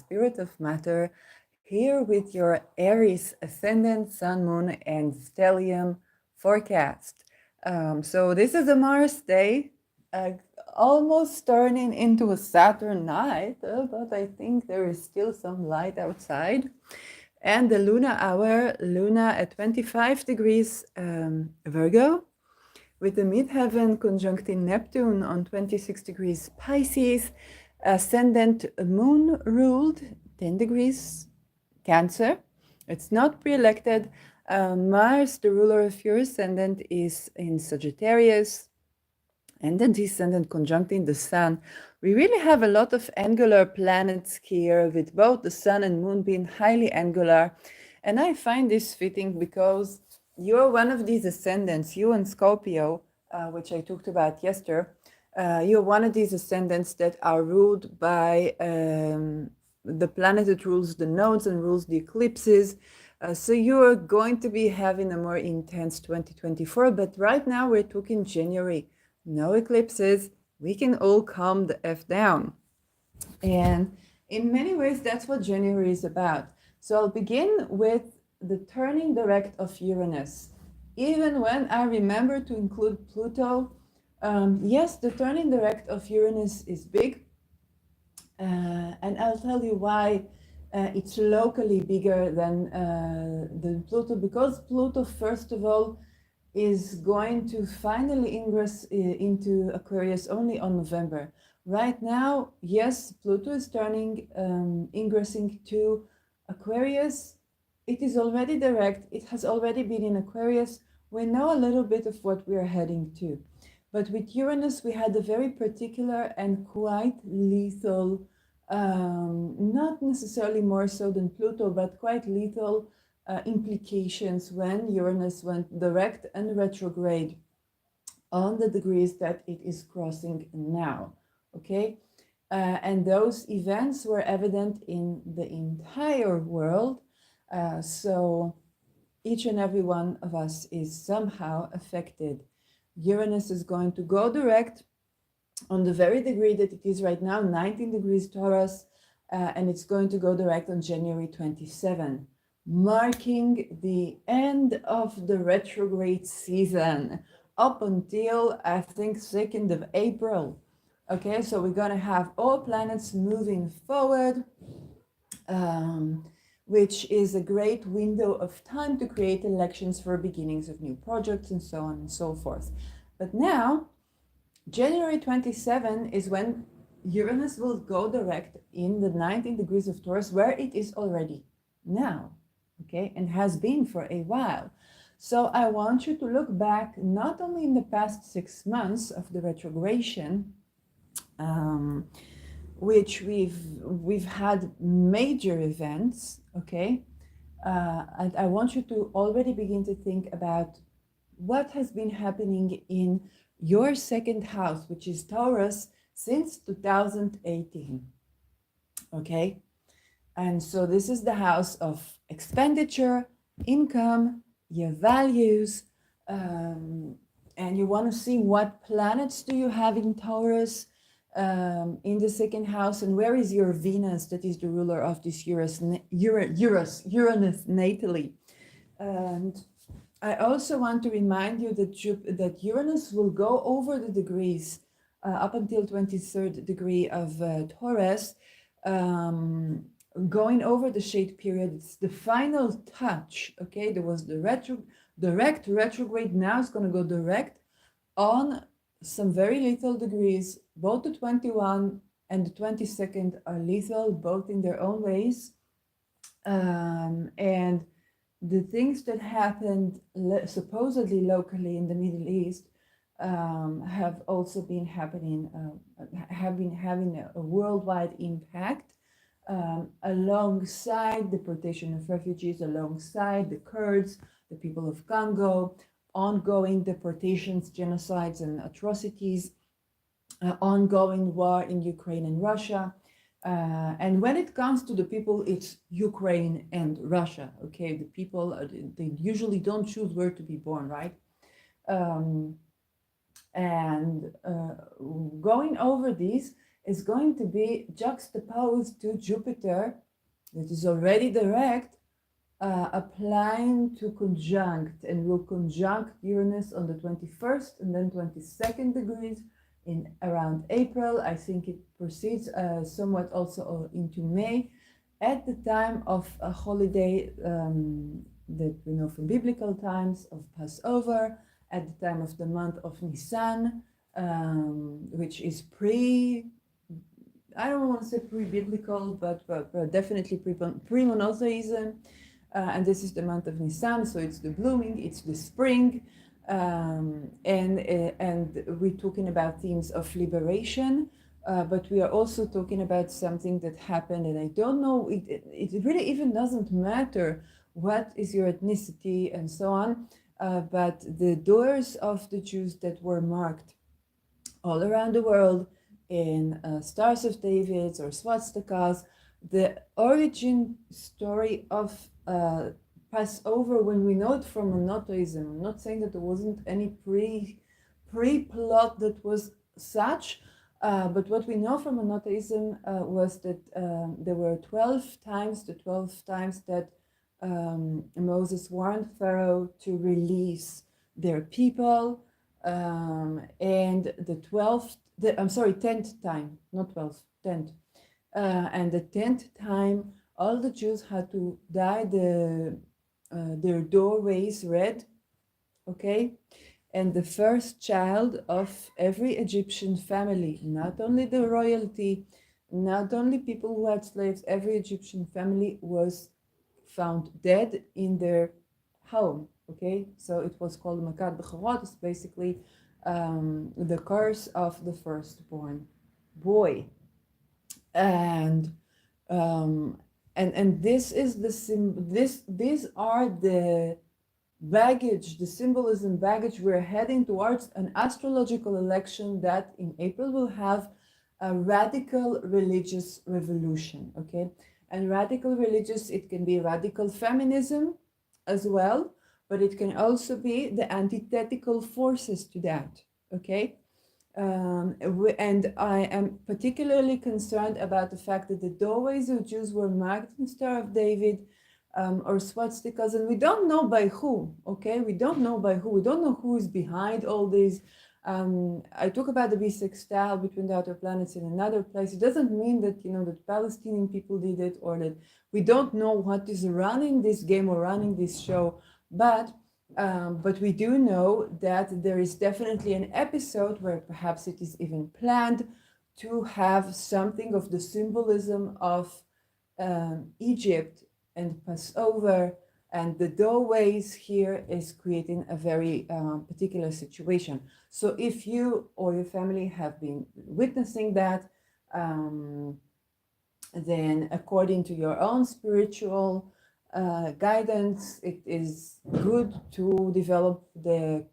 spirit of matter, here with your Aries ascendant, sun, moon, and stellium forecast. So this is a Mars day, uh, almost turning into a Saturn night, but I think there is still some light outside. And the Luna hour, Luna at 25 degrees Virgo, with the midheaven conjuncting Neptune on 26 degrees Pisces, ascendant moon ruled 10 degrees Cancer. It's not pre-elected. Mars, the ruler of your ascendant, is in Sagittarius, and the descendant conjuncting the sun. We really have a lot of angular planets here, with both the sun and moon being highly angular. And I find this fitting because you're one of these ascendants, you and Scorpio, which I talked about yesterday. You're one of these ascendants that are ruled by the planet that rules the nodes and rules the eclipses. So you're going to be having a more intense 2024, but right now we're talking January. No eclipses, we can all calm the F down. And in many ways, that's what January is about. So I'll begin with the turning direct of Uranus. Even when I remember to include Pluto, yes, the turning direct of Uranus is big. And I'll tell you why it's locally bigger than Pluto, because Pluto, first of all, is going to finally ingress into Aquarius only on November. Right now, yes, Pluto is turning, ingressing to Aquarius. It is already direct. It has already been in Aquarius. We know a little bit of what we are heading to. But with Uranus, we had a very particular and quite lethal, not necessarily more so than Pluto, but quite lethal implications when Uranus went direct and retrograde on the degrees that it is crossing now. Okay, and those events were evident in the entire world. So each and every one of us is somehow affected. Uranus is going to go direct on the very degree that it is right now, 19 degrees Taurus, and it's going to go direct on January 27, marking the end of the retrograde season up until, I think, 2nd of April. Okay, so we're going to have all planets moving forward, which is a great window of time to create elections for beginnings of new projects and so on and so forth. But now, January 27 is when Uranus will go direct in the 19 degrees of Taurus, where it is already now, okay, and has been for a while. So I want you to look back not only in the past 6 months of the retrogradation, which we've had major events, okay, and I want you to already begin to think about what has been happening in your second house, which is Taurus, since 2018. Okay, and so this is the house of expenditure, income, your values, and you want to see what planets do you have in Taurus in the second house, and where is your Venus, that is the ruler of this Uranus natally. And I also want to remind you that Uranus will go over the degrees up until 23rd degree of Taurus, going over the shade period. It's the final touch, okay? There was the direct retrograde, now it's going to go direct on some very lethal degrees. Both the 21 and the 22nd are lethal, both in their own ways. And the things that happened supposedly locally in the Middle East have also been happening, have been having a worldwide impact, alongside deportation of refugees, alongside the Kurds, the people of Congo, ongoing deportations, genocides, and atrocities, ongoing war in Ukraine and Russia. And when it comes to the people, it's Ukraine and Russia, okay? The people, they usually don't choose where to be born, right? And going over these, is going to be juxtaposed to Jupiter, that is already direct, applying to conjunct, and will conjunct Uranus on the 21st and then 22nd degrees in around April. I think it proceeds somewhat also into May, at the time of a holiday that we know from biblical times of Passover, at the time of the month of Nisan, which is I don't want to say pre-biblical, but definitely pre-monotheism. And this is the month of Nisan, so it's the blooming, it's the spring, and we're talking about themes of liberation, but we are also talking about something that happened, and I don't know, it really even doesn't matter what is your ethnicity and so on, but the doors of the Jews that were marked all around the world in Stars of David or swastikas, the origin story of Passover, when we know it from monotheism. I'm not saying that there wasn't any pre-plot that was such, but what we know from monotheism was that there were 12 times that Moses warned Pharaoh to release their people, and the 10th time, not 12th, 10th. And the 10th time, all the Jews had to dye their doorways red, okay? And the first child of every Egyptian family, not only the royalty, not only people who had slaves, every Egyptian family was found dead in their home, okay? So it was called Makat B'charot. It's basically the curse of the firstborn boy. And this is these are the baggage, the symbolism baggage. We're heading towards an astrological election that in April will have a radical religious revolution, okay? And radical religious, it can be radical feminism as well, but it can also be the antithetical forces to that, okay? And I am particularly concerned about the fact that the doorways of Jews were marked in Star of David or swastikas, and we don't know by who, okay? We don't know by who. We don't know who is behind all these. I talk about the bisextile between the outer planets in another place. It doesn't mean that, that Palestinian people did it, or that we don't know what is running this game or running this show, but we do know that there is definitely an episode where perhaps it is even planned to have something of the symbolism of Egypt and Passover, and the doorways here is creating a very particular situation. So if you or your family have been witnessing that, then according to your own spiritual guidance, it is good to develop the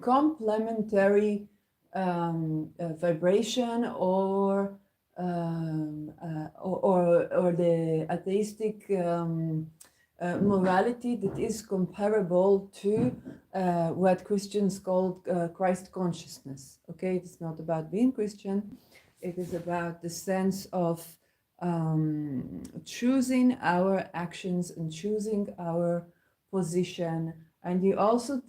complementary vibration or the atheistic morality that is comparable to what Christians call Christ consciousness. Okay, it's not about being Christian; it is about the sense of choosing our actions and choosing our position. And I also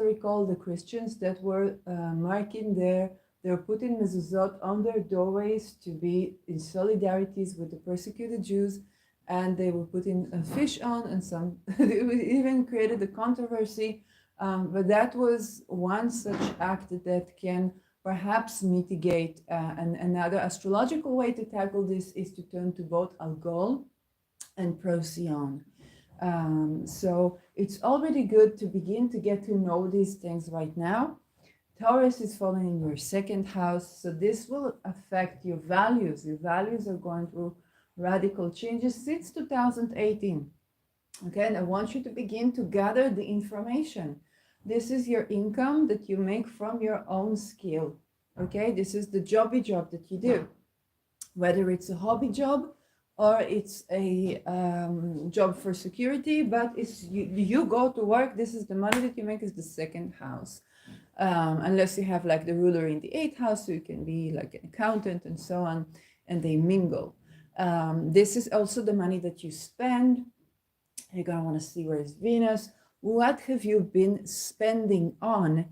recall the Christians that were marking they're putting mezuzot on their doorways to be in solidarities with the persecuted Jews, and they were putting a fish on, and some they even created a controversy, but that was one such act that can perhaps mitigate. And another astrological way to tackle this is to turn to both Algol and Procyon. So it's already good to begin to get to know these things right now. Taurus is falling in your second house, so this will affect your values. Your values are going through radical changes since 2018. Okay, and I want you to begin to gather the information. This is your income that you make from your own skill. Okay, this is the jobby job that you do, whether it's a hobby job or it's a job for security, but it's you go to work. This is the money that you make, is the second house. unless you have like the ruler in the eighth house, so you can be like an accountant and so on, and they mingle. This is also the money that you spend. You're going to want to see where is Venus. What have you been spending on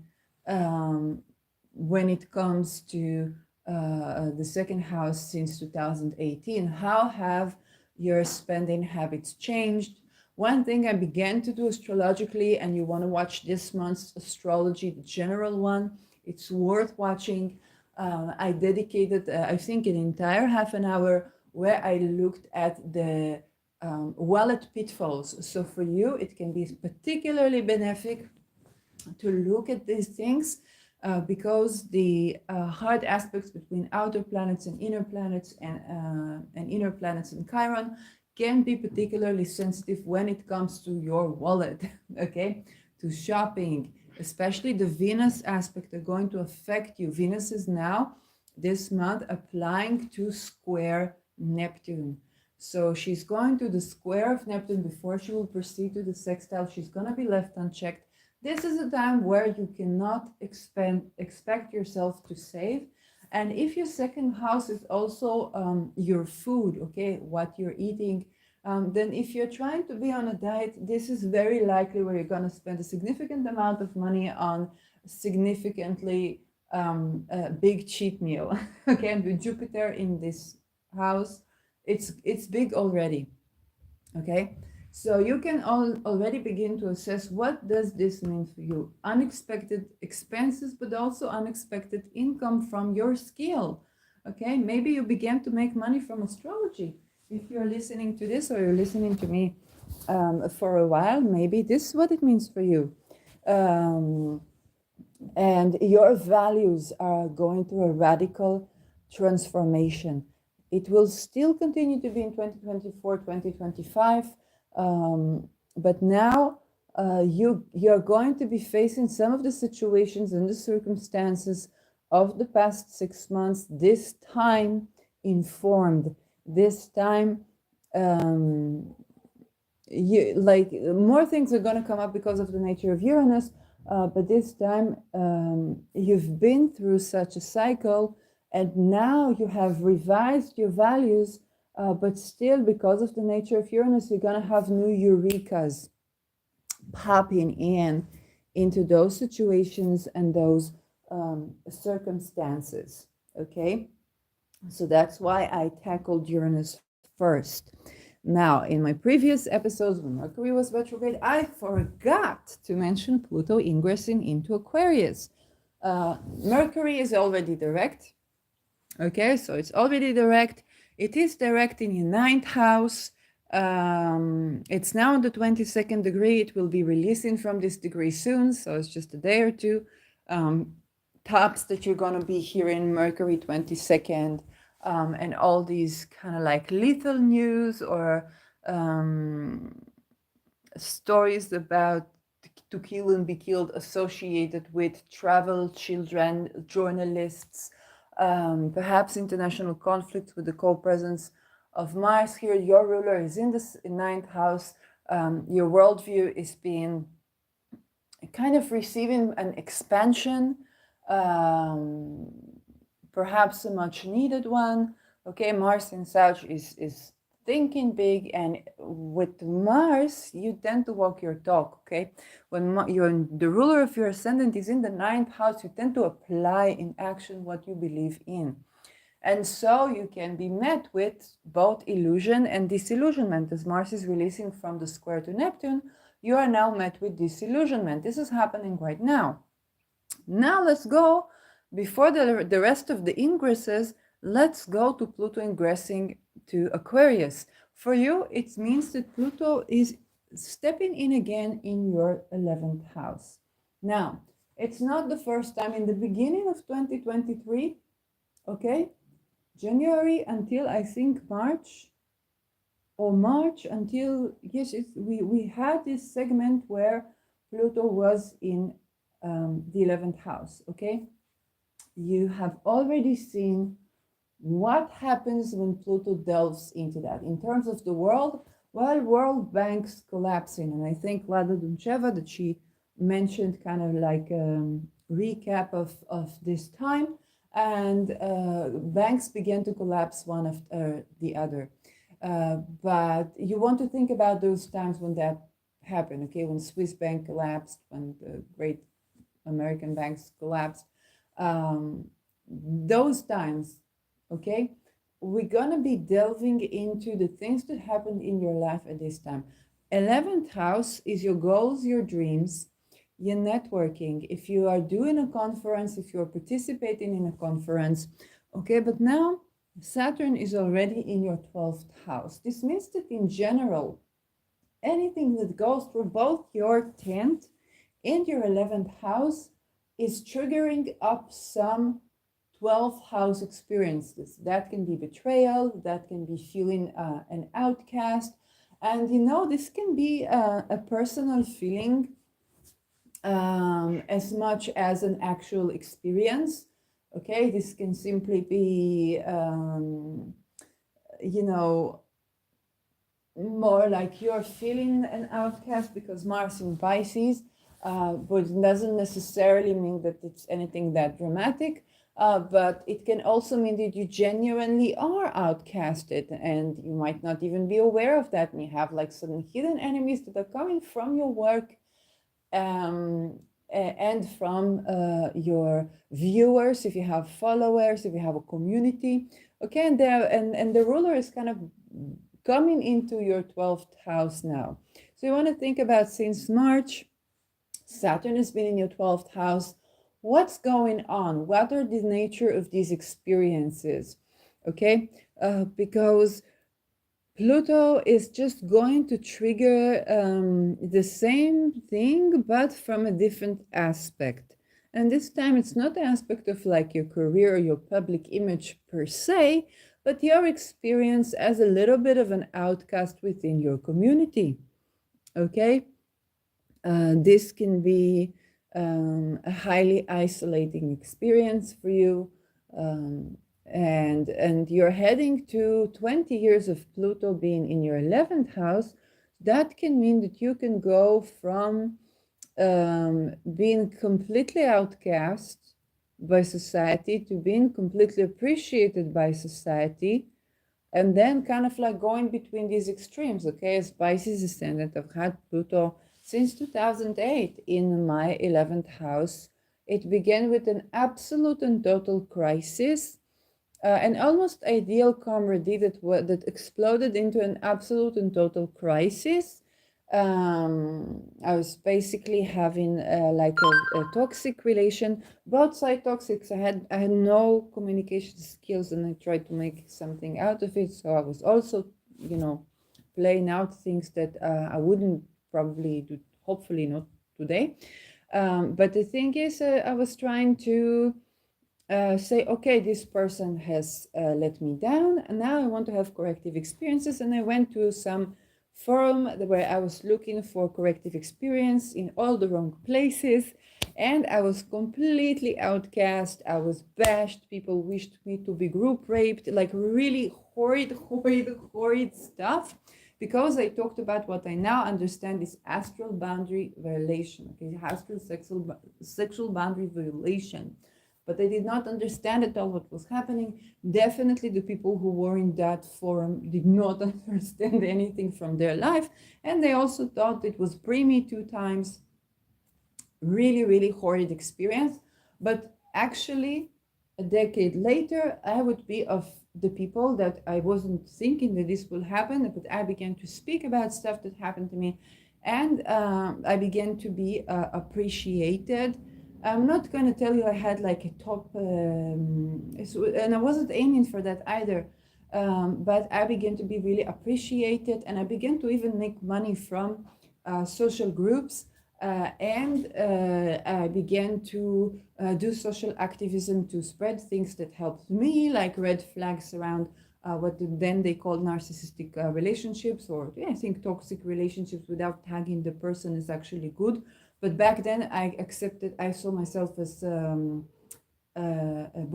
when it comes to the second house since 2018? How have your spending habits changed? One thing I began to do astrologically, and you want to watch this month's astrology, the general one, it's worth watching. I dedicated, I think, an entire half an hour where I looked at the wallet pitfalls. So for you, it can be particularly benefic to look at these things because the hard aspects between outer planets and inner planets and inner planets in Chiron can be particularly sensitive when it comes to your wallet, okay, to shopping, especially the Venus aspect are going to affect you. Venus is now this month applying to square Neptune. So she's going to the square of Neptune before she will proceed to the sextile. She's going to be left unchecked. This is a time where you cannot expect yourself to save. And if your second house is also your food, okay, what you're eating, then if you're trying to be on a diet, this is very likely where you're going to spend a significant amount of money on significantly big cheat meal. Okay, and with Jupiter in this house, it's big already. Okay, so you can already begin to assess what does this mean for you. Unexpected expenses, but also unexpected income from your skill. Okay, maybe you began to make money from astrology. If you're listening to this or you're listening to me for a while, maybe this is what it means for you. And your values are going through a radical transformation. It will still continue to be in 2024, 2025, but now you're going to be facing some of the situations and the circumstances of the past 6 months, this time informed, this time more things are going to come up because of the nature of Uranus, but this time you've been through such a cycle and now you have revised your values, but still because of the nature of Uranus, you're going to have new eurekas popping into those situations and those circumstances, okay? So that's why I tackled Uranus first. Now, in my previous episodes, when Mercury was retrograde, I forgot to mention Pluto ingressing into Aquarius. Mercury is already direct. Okay, so it's already direct. It is direct in your ninth house. It's now in the 22nd degree. It will be releasing from this degree soon, so it's just a day or two. Tops that you're going to be hearing Mercury 22nd. And all these kind of like lethal news or stories about to kill and be killed associated with travel, children, journalists, perhaps international conflicts with the co-presence of Mars here. Your ruler is in the ninth house. Your worldview is being kind of receiving an expansion. Perhaps a much needed one. Okay, Mars in Sag is thinking big, and with Mars, you tend to walk your talk, okay? When the ruler of your ascendant is in the ninth house, you tend to apply in action what you believe in. And so you can be met with both illusion and disillusionment. As Mars is releasing from the square to Neptune, you are now met with disillusionment. This is happening right now. Now let's go. Before the rest of the ingresses, let's go to Pluto ingressing to Aquarius. For you, it means that Pluto is stepping in again in your 11th house. Now, it's not the first time. In the beginning of 2023, okay, January until I think March, or March until, yes, we had this segment where Pluto was in the 11th house, okay? You have already seen what happens when Pluto delves into that. In terms of the world, well, World Bank's collapsing. And I think Lada Duncheva, that she mentioned kind of like recap of this time, and banks began to collapse one after the other. But you want to think about those times when that happened, okay? When Swiss bank collapsed, when the great American banks collapsed, um, those times, okay? We're gonna be delving into the things that happened in your life at this time. 11th house is your goals, your dreams, your networking. If you are doing a conference, if you're participating in a conference, okay, but now Saturn is already in your 12th house. This means that in general, anything that goes through both your 10th and your 11th house is triggering up some 12th house experiences. That can be betrayal, that can be feeling an outcast. And you know, this can be a personal feeling as much as an actual experience. Okay, this can simply be, you know, more like you're feeling an outcast because Mars in Pisces, but it doesn't necessarily mean that it's anything that dramatic. But it can also mean that you genuinely are outcasted and you might not even be aware of that. And you have like some hidden enemies that are coming from your work, and from your viewers, if you have followers, if you have a community. Okay, and the ruler is kind of coming into your 12th house now. So you want to think about, since March, Saturn has been in your 12th house. What's going on? What are the nature of these experiences? Okay, because Pluto is just going to trigger the same thing, but from a different aspect. And this time it's not the aspect of like your career or your public image per se, but your experience as a little bit of an outcast within your community. Okay? This can be a highly isolating experience for you. And you're heading to 20 years of Pluto being in your 11th house. That can mean that you can go from being completely outcast by society to being completely appreciated by society, and then kind of like going between these extremes. Okay, as Pisces ascendant, I've had Pluto since 2008 in my 11th house. It began with an absolute and total crisis, an almost ideal comrade that exploded into an absolute and total crisis. I was basically having like a toxic relation, both side toxic. I had no communication skills, and I tried to make something out of it. So I was also, you know, playing out things that I wouldn't probably do. Hopefully not today. But the thing is, I was trying to say, okay, this person has let me down, and now I want to have corrective experiences. And I went to some forum where I was looking for corrective experience in all the wrong places, and I was completely outcast. I was bashed. People wished me to be group raped, like really horrid stuff, because I talked about what I now understand is astral boundary violation. Okay, astral sexual boundary violation. But I did not understand at all what was happening. Definitely the people who were in that forum did not understand anything from their life. And they also thought it was pre-me 2 times. Really horrid experience. But actually, a decade later, I would be of the people that I wasn't thinking that this will happen, but I began to speak about stuff that happened to me. And I began to be appreciated. I'm not going to tell you I had like a top, and I wasn't aiming for that either. But I began to be really appreciated, and I began to even make money from social groups. And I began to do social activism to spread things that helped me, like red flags around what then they called narcissistic relationships, or yeah, I think toxic relationships without tagging the person is actually good. But back then I saw myself as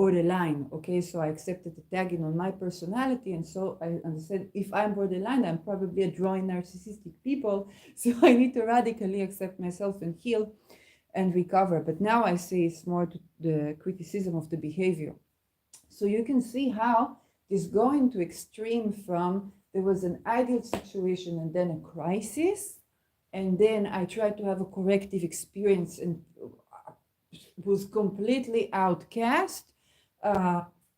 borderline. Okay, so I accepted the tagging on my personality, and so I understood if I'm borderline, I'm probably a drawing narcissistic people. So I need to radically accept myself and heal. and recover. But now I say it's more to the criticism of the behavior. So you can see how this going to extreme from there was an ideal situation and then a crisis, and then I tried to have a corrective experience and was completely outcast.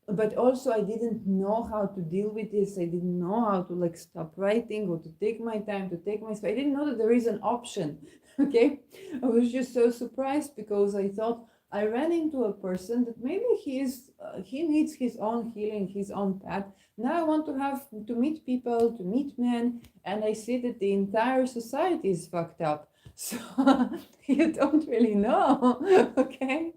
But also I didn't know how to deal with this. I didn't know how to like stop writing or to take my time, to take my space. I didn't know that there is an option. Okay, I was just so surprised because I thought I ran into a person that maybe he needs his own healing, his own path. Now I want to have to meet people, to meet men, and I see that the entire society is fucked up. So you don't really know. Okay.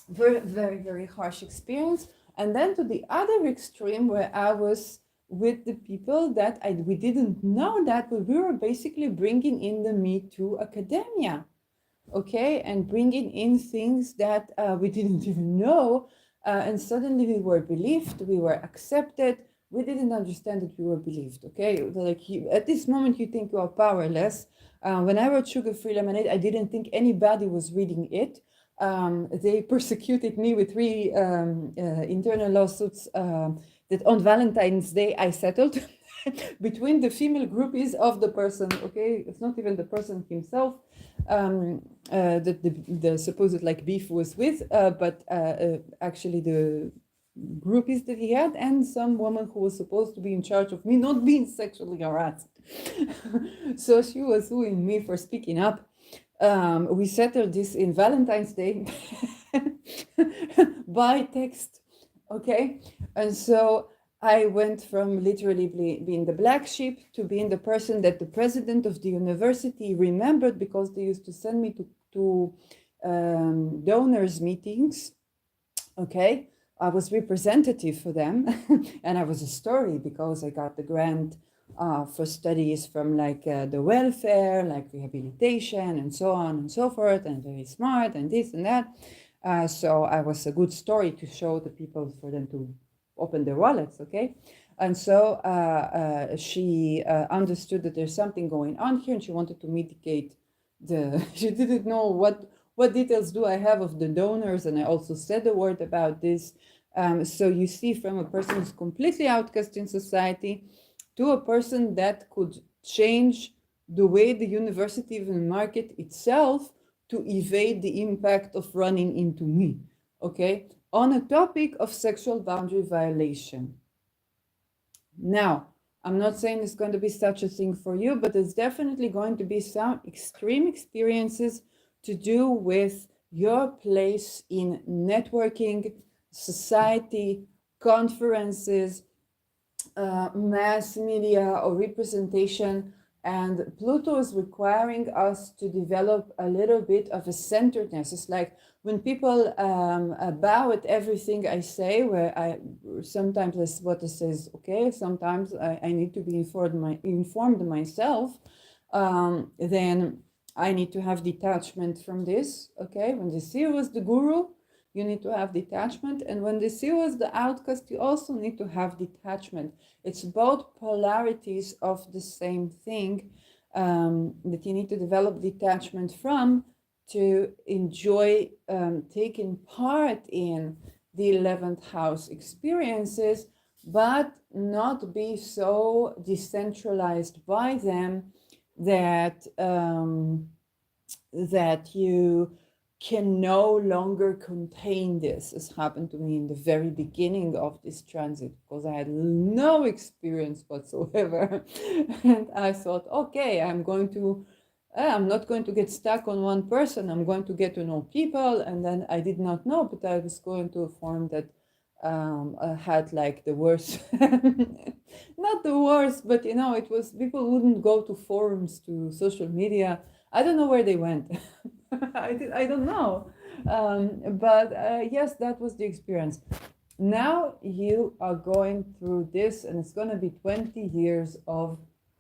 Very, very, very harsh experience. And then to the other extreme where I was with the people that we didn't know that, but we were basically bringing in the Me Too academia, okay, and bringing in things that we didn't even know, and suddenly we were believed, we were accepted. We didn't understand that we were believed, okay? Like at this moment you think you are powerless. When I wrote Sugar Free Lemonade, I didn't think anybody was reading it. They persecuted me with 3 internal lawsuits that on Valentine's Day I settled between the female groupies of the person, okay? It's not even the person himself that the supposed like beef was with, but actually the groupies that he had and some woman who was supposed to be in charge of me not being sexually harassed. So she was suing me for speaking up. We settled this in Valentine's Day by text, okay? And so I went from literally being the black sheep to being the person that the president of the university remembered because they used to send me to donors meetings, okay? I was representative for them and I was a story because I got the grant for studies from like the welfare, like rehabilitation and so on and so forth, and very smart and this and that. So I was a good story to show the people for them to open their wallets, okay? And so she understood that there's something going on here and she wanted to mitigate she didn't know what details do I have of the donors, and I also said a word about this. So you see from a person who's completely outcast in society to a person that could change the way the university even market itself to evade the impact of running into me, okay, on a topic of sexual boundary violation. Now, I'm not saying it's going to be such a thing for you, but there's definitely going to be some extreme experiences to do with your place in networking, society, conferences, mass media or representation. And Pluto is requiring us to develop a little bit of a centeredness. It's like when people bow at everything I say, where I sometimes that's what I say is okay, sometimes I need to be informed myself, then I need to have detachment from this, okay? When the seer was the guru, you need to have detachment. And when the seer was the outcast, you also need to have detachment. It's both polarities of the same thing that you need to develop detachment from to enjoy taking part in the 11th house experiences, but not be so decentralized by them that that you can no longer contain this, as happened to me in the very beginning of this transit, because I had no experience whatsoever. And I thought, okay, I'm not going to get stuck on one person. I'm going to get to know people. And then I did not know, but I was going to a form that had like the worst, not the worst, but it was, people wouldn't go to forums, to social media. I don't know where they went. I don't know. But yes, that was the experience. Now you are going through this, and it's going to be 20 years of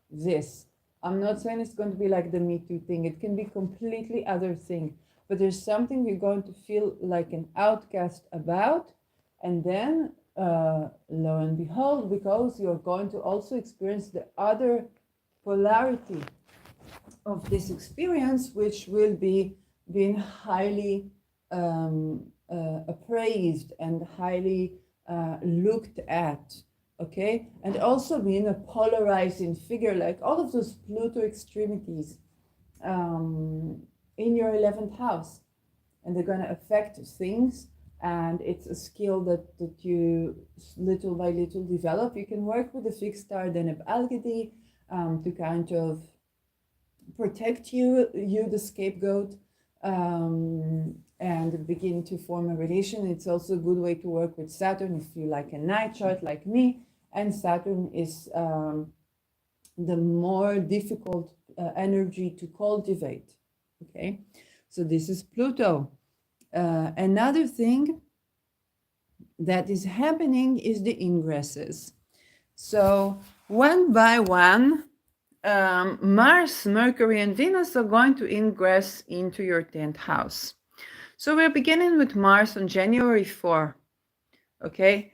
this. I'm not saying it's going to be like the Me Too thing. It can be completely other thing. But there's something you're going to feel like an outcast about. And then, lo and behold, because you're going to also experience the other polarity of this experience, which will be being highly appraised and highly looked at, okay? And also being a polarizing figure, like all of those Pluto extremities in your 11th house. And they're going to affect things. And it's a skill that you little by little develop. You can work with the fixed star Deneb Algedy to kind of protect you, the scapegoat, and begin to form a relation. It's also a good way to work with Saturn if you like a night chart like me. And Saturn is the more difficult energy to cultivate. Okay, so this is Pluto. Another thing that is happening is the ingresses. So one by one, Mars, Mercury, and Venus are going to ingress into your 10th house. So we're beginning with Mars on January 4. Okay,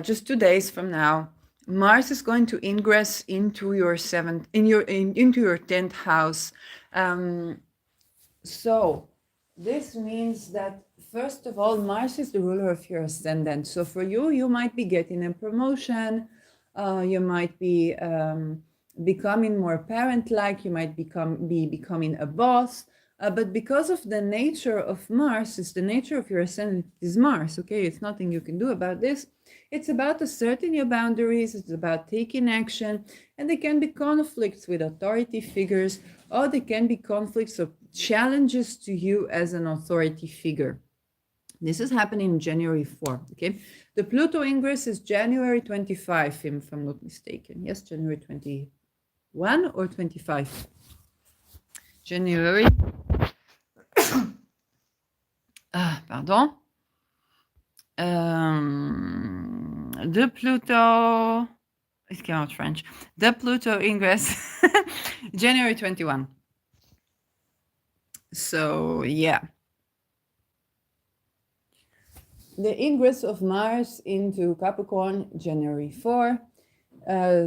just 2 days from now, Mars is going to ingress into your into your 10th house. So this means that, first of all, Mars is the ruler of your ascendant. So for you, you might be getting a promotion. You might be becoming more parent-like. You might be becoming a boss. But because of the nature of Mars, it's the nature of your ascendant is Mars, okay? It's nothing you can do about this. It's about asserting your boundaries. It's about taking action. And there can be conflicts with authority figures, or there can be conflicts or challenges to you as an authority figure. This is happening January 4, okay? The Pluto ingress is January 25, if I'm not mistaken. Yes, January 21 or 25? January. Pardon. The Pluto, I cannot French. The Pluto ingress, January 21. So, yeah. The ingress of Mars into Capricorn, January 4.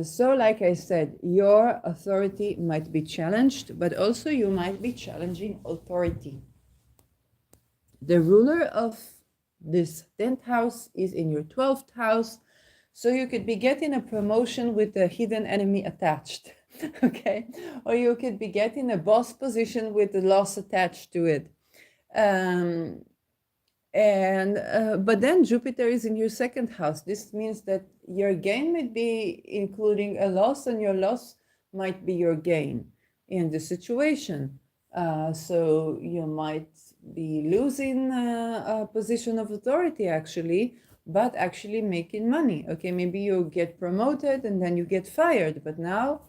So, like I said, your authority might be challenged, but also you might be challenging authority. The ruler of this 10th house is in your 12th house. So you could be getting a promotion with a hidden enemy attached, okay? Or you could be getting a boss position with a loss attached to it. But then Jupiter is in your 2nd house. This means that your gain might be including a loss, and your loss might be your gain in the situation. So you might be losing a position of authority actually, but actually making money. Okay, maybe you get promoted and then you get fired, but now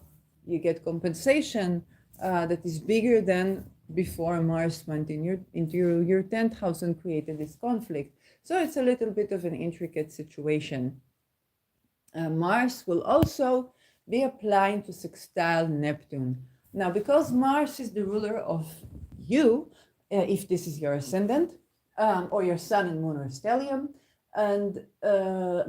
you get compensation that is bigger than before Mars went into your 10th house and created this conflict. So it's a little bit of an intricate situation. Mars will also be applying to sextile Neptune. Now, because Mars is the ruler of you, if this is your ascendant, or your sun and moon or stellium, and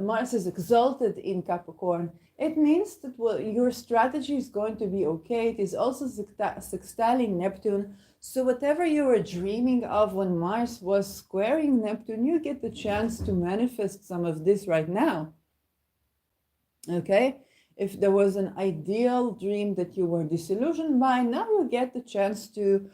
Mars is exalted in Capricorn, it means that your strategy is going to be okay. It is also sextiling Neptune. So whatever you were dreaming of when Mars was squaring Neptune, you get the chance to manifest some of this right now. Okay? If there was an ideal dream that you were disillusioned by, now you get the chance to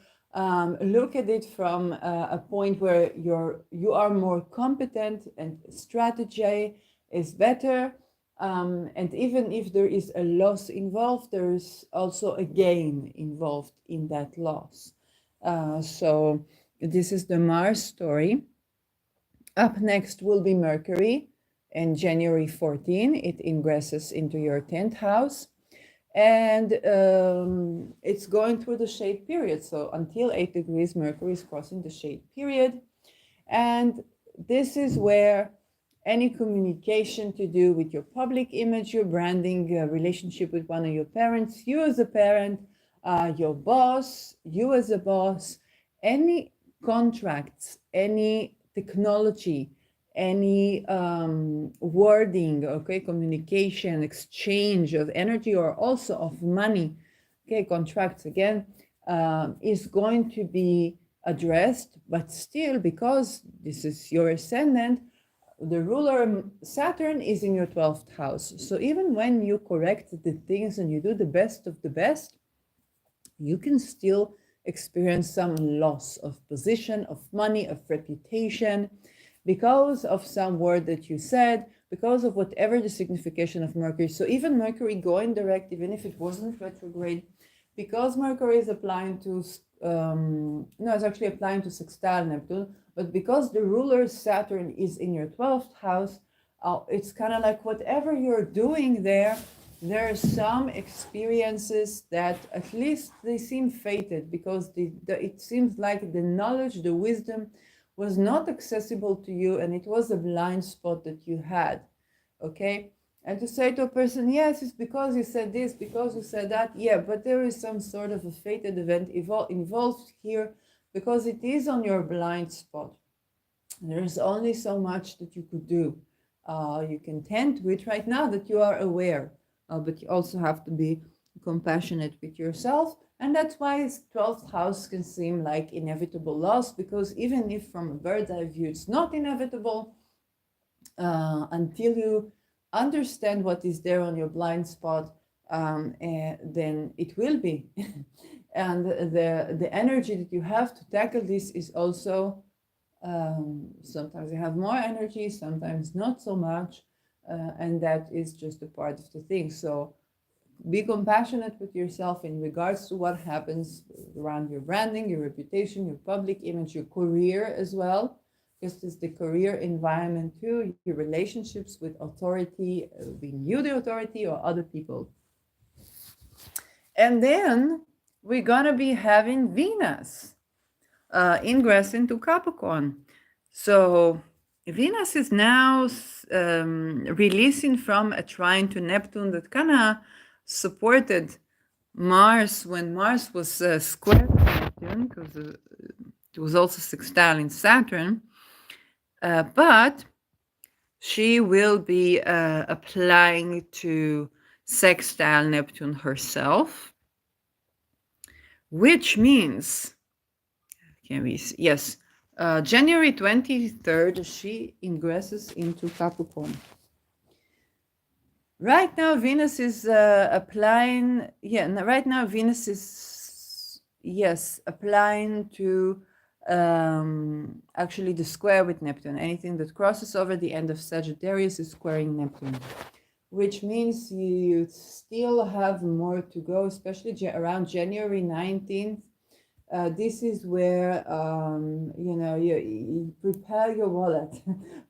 look at it from a point where you are more competent and strategy is better. And even if there is a loss involved, there is also a gain involved in that loss. So this is the Mars story. Up next will be Mercury. And January 14, it ingresses into your 10th house. And it's going through the shade period. So until 8 degrees, Mercury is crossing the shade period. And this is where any communication to do with your public image, your branding, relationship with one of your parents, you as a parent, your boss, you as a boss, any contracts, any technology, any wording, okay, communication, exchange of energy or also of money, okay, contracts again, is going to be addressed, but still, because this is your ascendant, the ruler Saturn is in your 12th house. So even when you correct the things and you do the best of the best, you can still experience some loss of position, of money, of reputation, because of some word that you said, because of whatever the signification of Mercury. So even Mercury going direct, even if it wasn't retrograde, because Mercury is applying to, no, it's actually applying to sextile Neptune, but because the ruler Saturn is in your 12th house, it's kind of like whatever you're doing there, there are some experiences that at least they seem fated, because it seems like the knowledge, the wisdom was not accessible to you, and it was a blind spot that you had. Okay? And to say to a person, yes, it's because you said this, because you said that, yeah, but there is some sort of a fated event involved here, because it is on your blind spot. There is only so much that you could do. You can tend to it right now that you are aware, but you also have to be compassionate with yourself. And that's why 12th house can seem like inevitable loss, because even if from a bird's eye view it's not inevitable, until you understand what is there on your blind spot, then it will be. And the energy that you have to tackle this is also, sometimes you have more energy, sometimes not so much, and that is just a part of the thing. So be compassionate with yourself in regards to what happens around your branding, your reputation, your public image, your career as well, because it's the career environment too, your relationships with authority, being you the authority or other people. And then we're gonna be having Venus ingress into Capricorn. So Venus is now releasing from a trine to Neptune that kind of supported Mars when Mars was square to Neptune, because it was also sextile in Saturn. But she will be applying to sextile Neptune herself, which means, yes, January 23rd, she ingresses into Capricorn. Right now, Venus is applying, right now Venus is, applying to actually the square with Neptune. Anything that crosses over the end of Sagittarius is squaring Neptune, which means you still have more to go, especially around January 19th. This is where, you prepare your wallet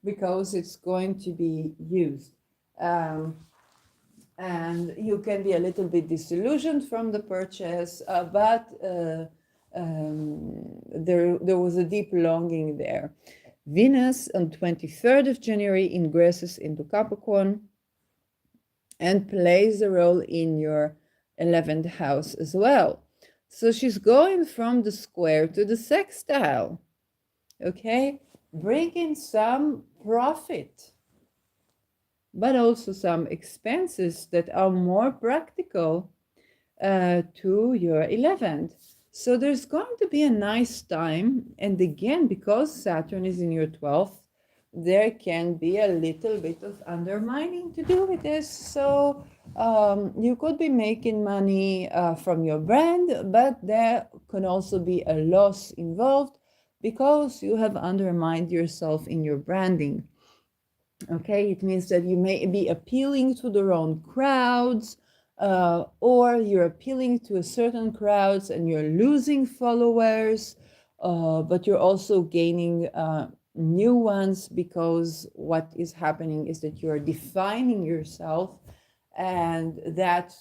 because it's going to be used. And you can be a little bit disillusioned from the purchase, but there was a deep longing there. Venus on 23rd of January ingresses into Capricorn and plays a role in your 11th house as well. So she's going from the square to the sextile, okay? Bringing some profit, but also some expenses that are more practical to your 11th. So there's going to be a nice time. And again, because Saturn is in your 12th, there can be a little bit of undermining to do with this. So you could be making money from your brand, but there can also be a loss involved because you have undermined yourself in your branding. Okay, it means that you may be appealing to the wrong crowds, or you're appealing to a certain crowds and you're losing followers, but you're also gaining new ones, because what is happening is that you're defining yourself, and that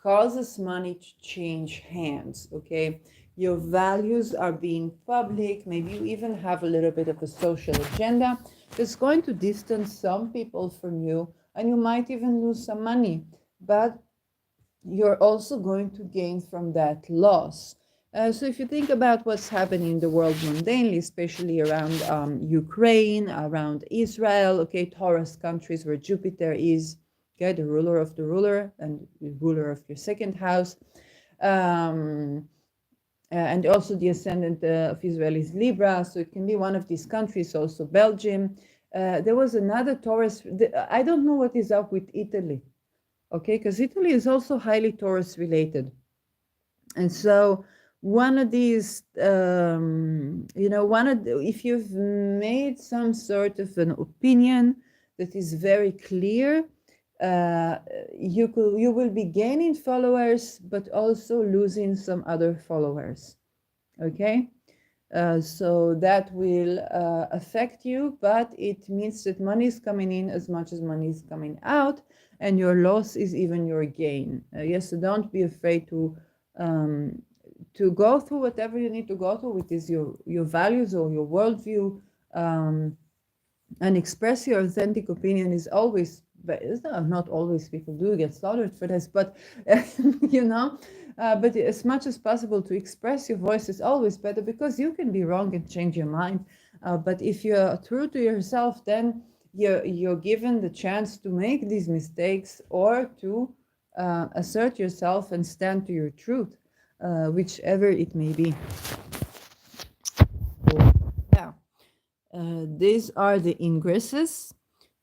causes money to change hands. Okay, your values are being public. Maybe you even have a little bit of a social agenda that's going to distance some people from you, and you might even lose some money, but you're also going to gain from that loss. So if you think about what's happening in the world mundanely, especially around Ukraine, around Israel, okay, Taurus countries where Jupiter is, okay, the ruler of the ruler and the ruler of your second house, and also the ascendant of Israel is Libra, so it can be one of these countries, also Belgium. There was another Taurus. I don't know what is up with Italy, okay, because Italy is also highly Taurus related. And so one of these, if you've made some sort of an opinion that is very clear, you will be gaining followers, but also losing some other followers. Okay, so that will affect you, but it means that money is coming in as much as money is coming out, and your loss is even your gain. Yes, so don't be afraid to go through whatever you need to go through, which is your values or your worldview, and express your authentic opinion is always, but not always, people do get slaughtered for this, but but as much as possible to express your voice is always better, because you can be wrong and change your mind. But if you're true to yourself, then you're given the chance to make these mistakes, or to assert yourself and stand to your truth, whichever it may be. So, yeah, these are the ingresses.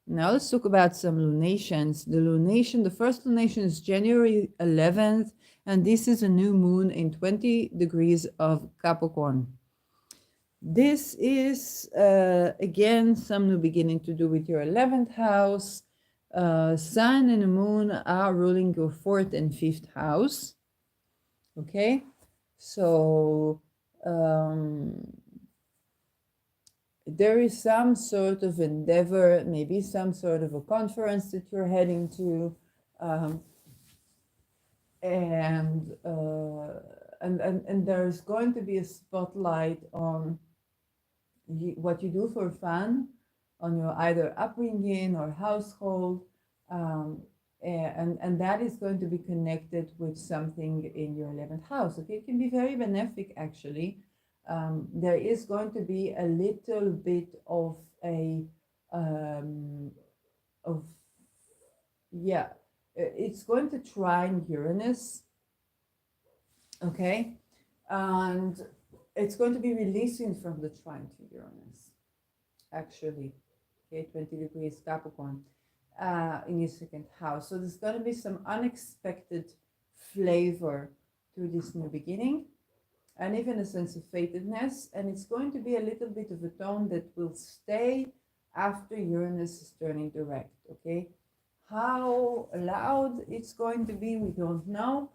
Now let's talk about some lunations. The first lunation is January 11th, and this is a new moon in 20 degrees of Capricorn. This is, again, some new beginning to do with your 11th house. Sun and the moon are ruling your 4th and 5th house. Okay, so there is some sort of endeavor, maybe some sort of a conference that you're heading to, and there's going to be a spotlight on what you do for fun, on your either upbringing or household, and that is going to be connected with something in your 11th house. Okay, it can be very benefic, actually. There is going to be a little bit of it's going to trine Uranus, okay, and it's going to be releasing from the trine to Uranus, actually, okay, 20 degrees Capricorn, in your 2nd house. So there's going to be some unexpected flavor to this new beginning, and even a sense of fatedness, and it's going to be a little bit of a tone that will stay after Uranus is turning direct, okay? How loud it's going to be, we don't know,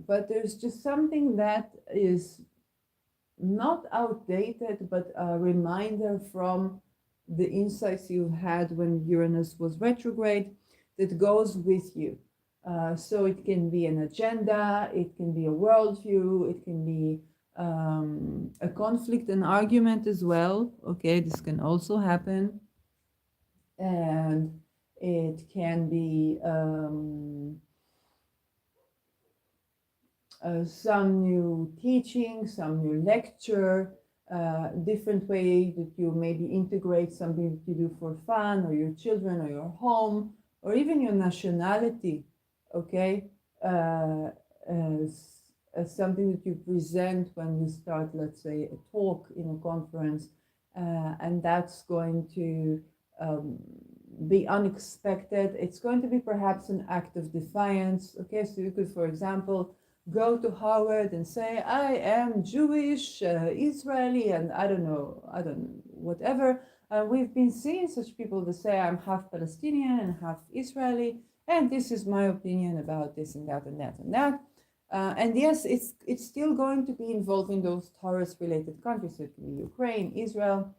but there's just something that is not outdated, but a reminder from the insights you had when Uranus was retrograde that goes with you. So it can be an agenda, it can be a worldview, it can be a conflict, an argument as well. Okay, this can also happen. And it can be some new teaching, some new lecture, different way that you maybe integrate something that you do for fun, or your children, or your home, or even your nationality, okay, as something that you present when you start, let's say, a talk in a conference, and that's going to be unexpected. It's going to be perhaps an act of defiance, okay, so you could, for example, go to Howard and say, I am Jewish, Israeli, and I don't know, whatever. We've been seeing such people that say, I'm half Palestinian and half Israeli, and this is my opinion about this and that and that and that. And yes, it's still going to be involving those Taurus-related countries. So it can be Ukraine, Israel,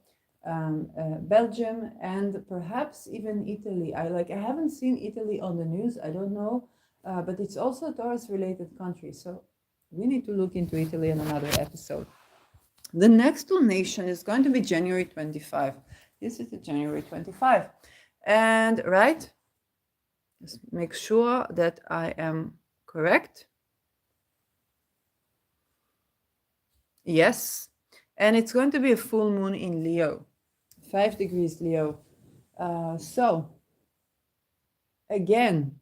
Belgium, and perhaps even Italy. I haven't seen Italy on the news. I don't know. But it's also a Taurus-related country, so we need to look into Italy in another episode. The next lunation is going to be January 25. This is the January 25. And, right, just make sure that I am correct. Yes, and it's going to be a full moon in Leo, 5 degrees Leo. So, again,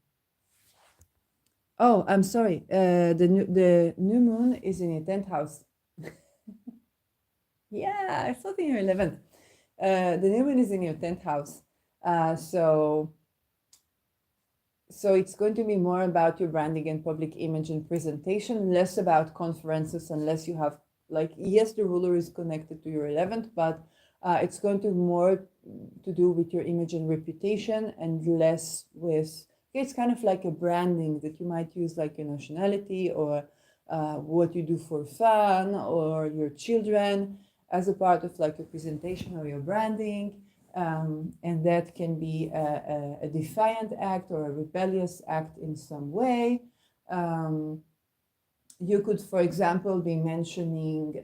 Oh, I'm sorry. The new moon is in your 10th house. Yeah, I thought in your 11th. The new moon is in your 10th house. So it's going to be more about your branding and public image and presentation, less about conferences, unless you have, like, yes, the ruler is connected to your 11th, but it's going to more to do with your image and reputation, and less with, okay, it's kind of like a branding that you might use, like your nationality, or what you do for fun, or your children, as a part of like your presentation or your branding. And that can be a defiant act or a rebellious act in some way. Um, you could, for example, be mentioning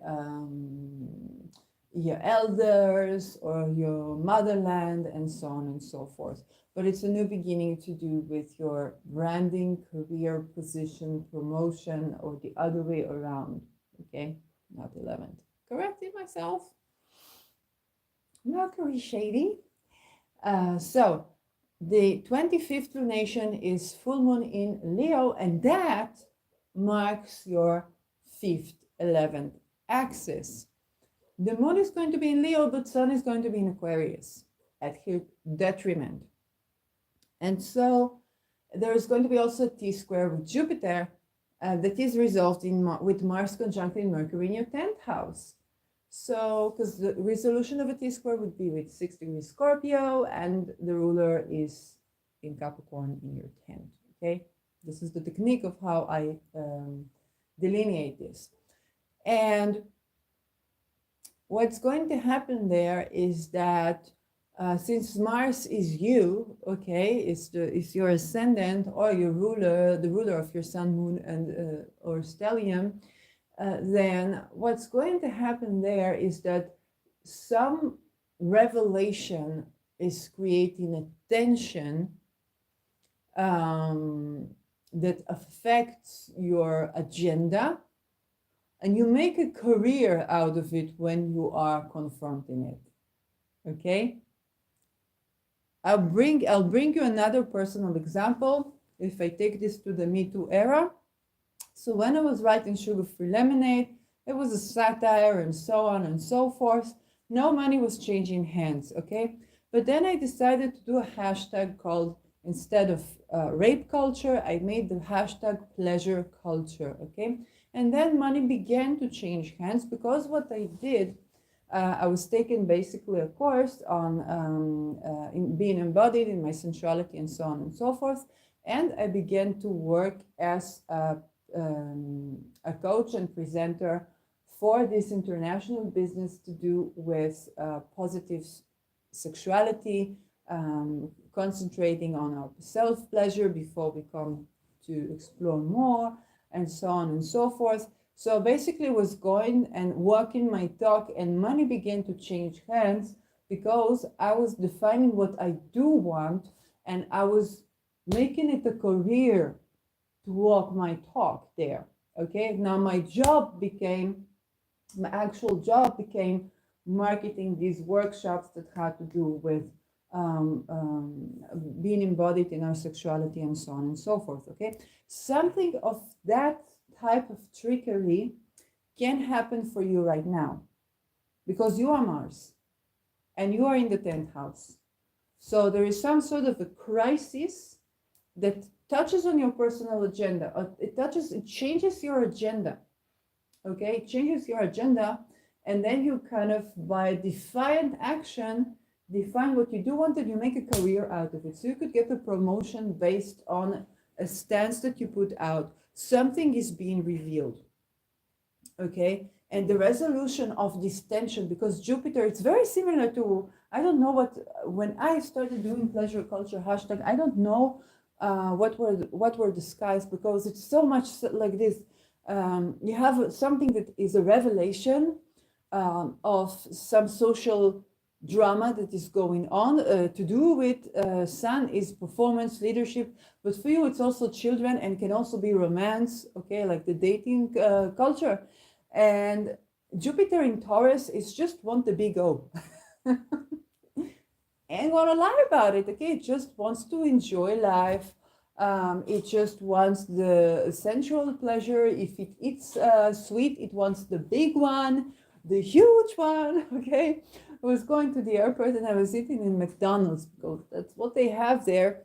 your elders or your motherland and so on and so forth. But it's a new beginning to do with your branding, career, position, promotion, or the other way around. Okay, not 11th. Corrected myself. Mercury shady. So the 25th lunation is full moon in Leo, and that marks your 5th, 11th axis. The moon is going to be in Leo, but sun is going to be in Aquarius at his detriment. And so there is going to be also a T-square with Jupiter that is resolved with Mars conjunct in Mercury in your 10th house. So, because the resolution of a T-square would be with 6 degrees Scorpio, and the ruler is in Capricorn in your 10th, okay? This is the technique of how I delineate this. And what's going to happen there is that since Mars is you, okay, is your ascendant or your ruler, the ruler of your sun, moon, and or stellium, then what's going to happen there is that some revelation is creating a tension that affects your agenda, and you make a career out of it when you are confronting it. Okay? I'll bring you another personal example. If I take this to the Me Too era, so when I was writing Sugar Free Lemonade, it was a satire and so on and so forth. No money was changing hands, okay? But then I decided to do a hashtag called, instead of rape culture, I made the hashtag pleasure culture, okay? And then money began to change hands, because what I did, I was taking basically a course on being embodied in my sensuality and so on and so forth. And I began to work as a coach and presenter for this international business to do with positive sexuality, concentrating on our self-pleasure before we come to explore more, and so on and so forth. So basically was going and walking my talk, and money began to change hands because I was defining what I do want, and I was making it a career to walk my talk there. Okay, now my actual job became marketing these workshops that had to do with being embodied in our sexuality and so on and so forth. Okay, something of that type of trickery can happen for you right now, because you are Mars and you are in the 10th house. So there is some sort of a crisis that touches on your personal agenda. It changes your agenda. Okay, it changes your agenda, and then you kind of, by defiant action, define what you do want, and you make a career out of it. So you could get a promotion based on a stance that you put out. Something is being revealed. Okay, and the resolution of this tension, because Jupiter, it's very similar to, I don't know what, when I started doing pleasure culture hashtag, I don't know what were the skies, because it's so much like this. You have something that is a revelation of some social drama that is going on, to do with sun is performance, leadership, but for you it's also children, and can also be romance, okay, like the dating culture. And Jupiter in Taurus is just want the big O. Ain't gonna lie about it, okay? It just wants to enjoy life, It just wants the sensual pleasure. If it eats sweet, it wants the big one, the huge one. Okay. I was going to the airport and I was eating in McDonald's because that's what they have there.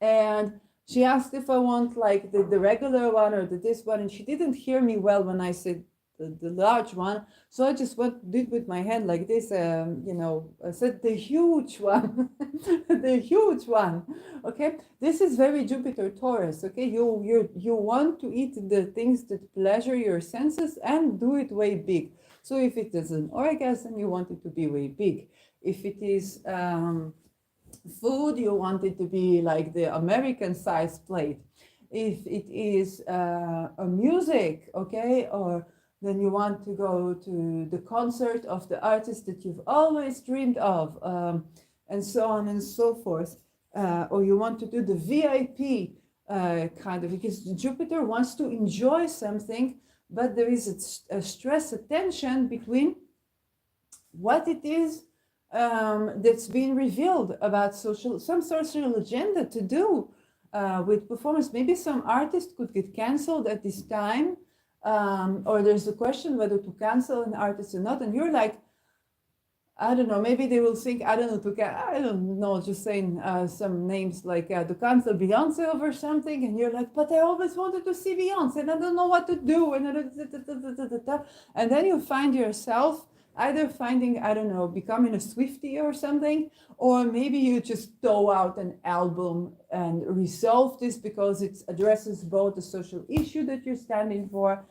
And she asked if I want like the regular one or this one, and she didn't hear me well when I said the large one. So I just did with my hand like this, I said the huge one, the huge one. Okay, this is very Jupiter Taurus. Okay, you want to eat the things that pleasure your senses and do it way big. So if it is an orgasm, you want it to be way big. If it is food, you want it to be like the American size plate. If it is a music, okay, or then you want to go to the concert of the artist that you've always dreamed of, and so on and so forth. Or you want to do the VIP kind of, because Jupiter wants to enjoy something, but there is a stress, a tension between what it is that's been revealed about some social agenda to do with performance. Maybe some artist could get canceled at this time, or there's a question whether to cancel an artist or not, and you're like, I don't know, maybe they will think, I don't know, just saying some names like to cancel Beyonce over something, and you're like, but I always wanted to see Beyonce and I don't know what to do, and then you find yourself either finding, I don't know, becoming a Swiftie or something, or maybe you just throw out an album and resolve this because it addresses both the social issue that you're standing for,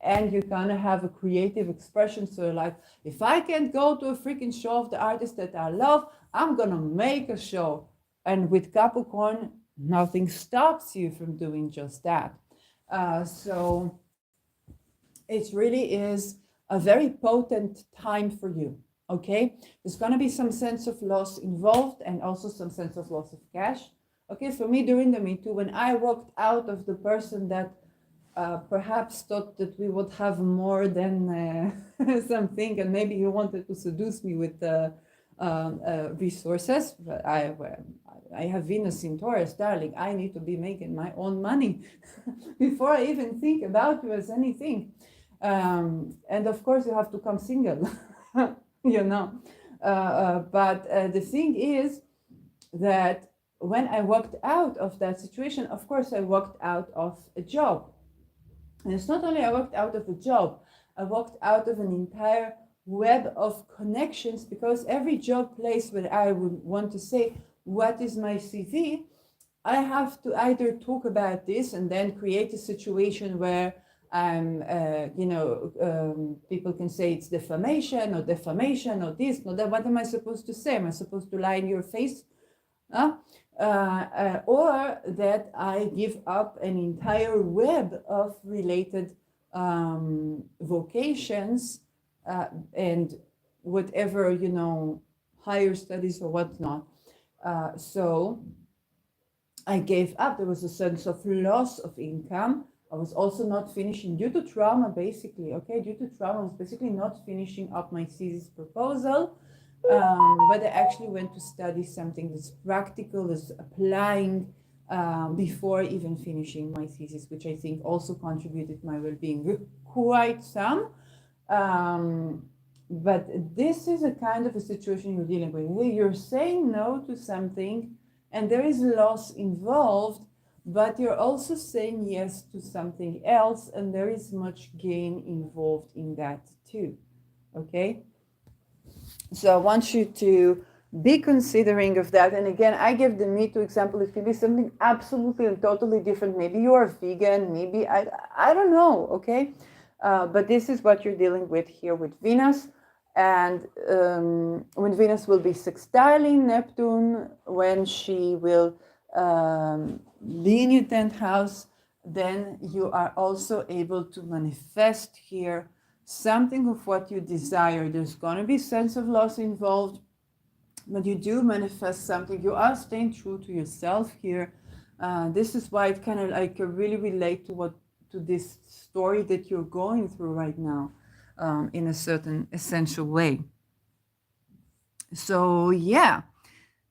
and you kind of have a creative expression. So like, if I can't go to a freaking show of the artist that I love, I'm gonna make a show. And with Capricorn, nothing stops you from doing just that. So it really is a very potent time for you. Okay, there's gonna be some sense of loss involved, and also some sense of loss of cash. Okay, for me during the Me Too, when I walked out of the person that perhaps thought that we would have more than something, and maybe he wanted to seduce me with resources. But I have Venus in Taurus, darling. I need to be making my own money before I even think about you as anything. And of course, you have to come single, you know. But the thing is that when I walked out of that situation, of course, I walked out of a job. And it's not only I walked out of a job, I walked out of an entire web of connections, because every job place where I would want to say, what is my CV? I have to either talk about this and then create a situation where people can say it's defamation or this, no, that. What am I supposed to say? Am I supposed to lie in your face? Or that I give up an entire web of related vocations and whatever, higher studies or whatnot. So I gave up. There was a sense of loss of income. I was also not finishing due to trauma, basically. Okay, due to trauma, I was basically not finishing up my thesis proposal. But I actually went to study something that's practical, that's applying before even finishing my thesis, which I think also contributed to my well-being quite some. But this is a kind of a situation you're dealing with. You're saying no to something, and there is loss involved, but you're also saying yes to something else, and there is much gain involved in that too. Okay? So I want you to be considering of that. And again, I give the Me Too example. It can be something absolutely and totally different. Maybe you are vegan, maybe I don't know, okay? But this is what you're dealing with here with Venus. And when Venus will be sextiling Neptune, when she will be in your 10th house, then you are also able to manifest here something of what you desire. There's going to be sense of loss involved, but you do manifest something. You are staying true to yourself here. This is why it kind of like really relate to this story that you're going through right now in a certain essential way. So yeah,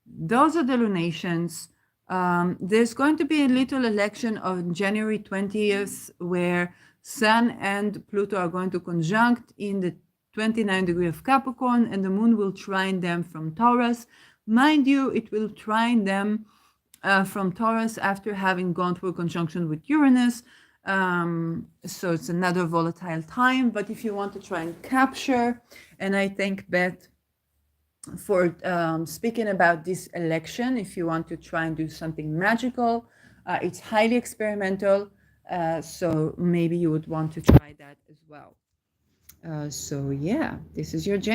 those are the lunations. There's going to be a little election on January 20th where Sun and Pluto are going to conjunct in the 29 degree of Capricorn, and the moon will trine them from Taurus. Mind you, it will trine them from Taurus after having gone through a conjunction with Uranus. So it's another volatile time. But if you want to try and capture, and I think Beth, for speaking about this election, if you want to try and do something magical, it's highly experimental. So maybe you would want to try that as well. So yeah, this is your January.